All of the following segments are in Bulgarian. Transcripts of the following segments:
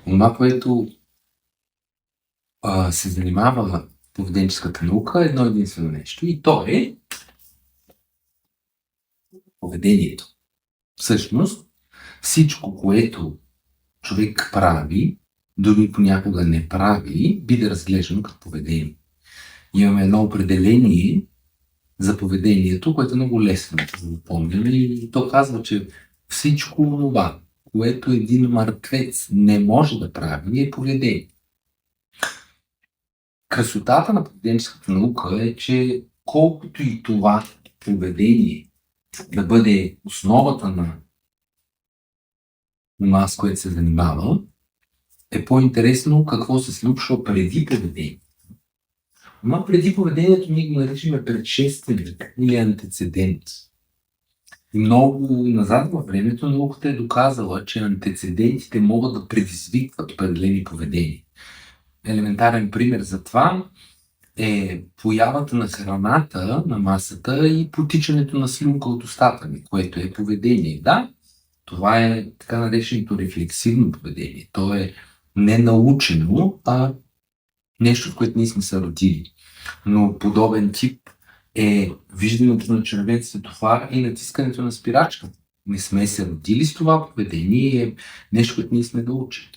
Това, което се занимава поведенческата наука, е едно единствено нещо, и то е поведението. Всъщност, всичко, което човек прави, дори понякога не прави, биде разглеждано като поведение. Имаме едно определение за поведението, което е много лесно да запомним, и то казва, че всичко това, което един мъртвец не може да прави, е поведение. Красотата на поведенческата наука е, че колкото и това поведение да бъде основата на нас, което се занимава, е по-интересно какво се случва преди поведението. Но преди поведението ние го наричаме предшественик или антецедент. И много назад във времето науката е доказала, че антецедентите могат да предизвикват определени поведения. Елементарен пример за това е появата на храната на масата и потичането на слюнка от устата ни, което е поведение. Да, това е така нареченото рефлексивно поведение. То е не научено, а нещо, в което ние сме се родили. Но подобен тип е виждането на червен светофар и натискането на спирачка. Не сме се родили с това поведение, е нещо, което ние сме научили.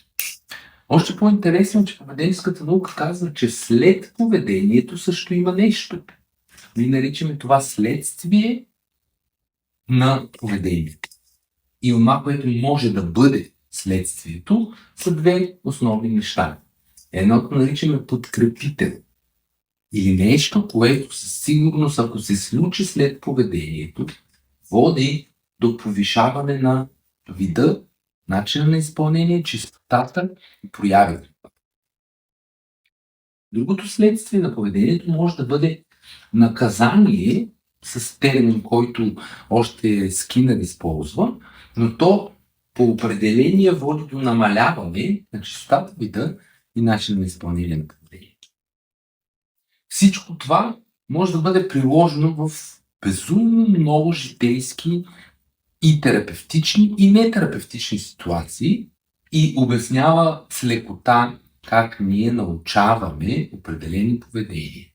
Още по-интересно е, че поведенческата наука казва, че след поведението също има нещо. Ние наричаме това следствие на поведението. И това, което може да бъде следствието, са две основни неща. Едното наричаме подкрепител. Или нещо, което със сигурност, ако се случи след поведението, води до повишаване на вида, начина на изпълнение, чистотата и проявите. Другото следствие на поведението може да бъде наказание с термин, който още Скинър използва, но то по определение води до намаляване на чистотата, вида и начина на изпълнение на поведението. Всичко това може да бъде приложено в безумно много житейски и терапевтични и нетерапевтични ситуации и обяснява с лекота как ние научаваме определени поведения.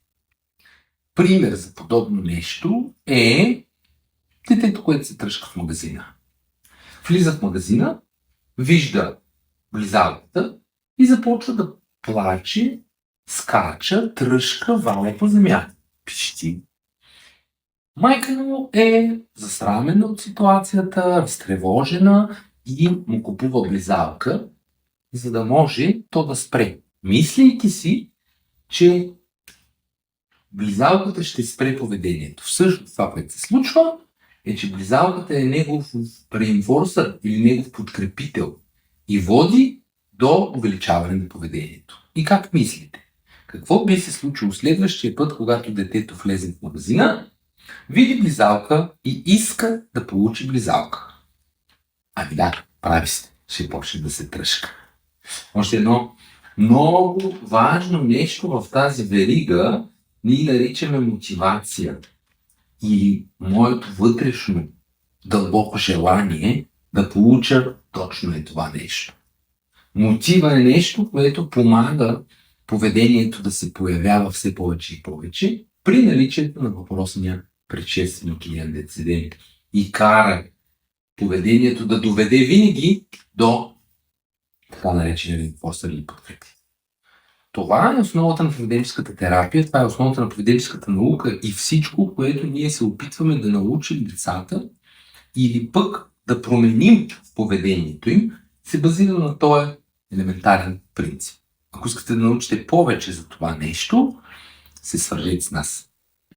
Пример за подобно нещо е детето, което се тръшка в магазина. Влиза в магазина, вижда близалката и започва да плаче, скача, тръшка, валя по земята, пищи. Майка му е засрамена от ситуацията, разтревожена и му купува близалка, за да може то да спре. Мислейки си, че близалката ще спре поведението. Всъщност това, което се случва, е, че близалката е негов реинфорсър или негов подкрепител и води до увеличаване на поведението. И как мислите? Какво би се случило следващия път, когато детето влезе в магазина, види близалка и иска да получи близалка? Ами да, прави сте. Ще почне да се тръшка. Още едно много важно нещо в тази верига ние наричаме мотивация. И моето вътрешно дълбоко желание да получа точно е това нещо. Мотива е нещо, което помага поведението да се появява все повече и повече при наличието на въпросния предшественик или антецедент и кара поведението да доведе винаги до така наречения реинфорсър или подкрепи. Това е основата на поведенческата терапия, това е основата на поведенческата наука и всичко, което ние се опитваме да научим децата или пък да променим в поведението им, се базира на този елементарен принцип. Ако искате да научите повече за това нещо, се свържете с нас.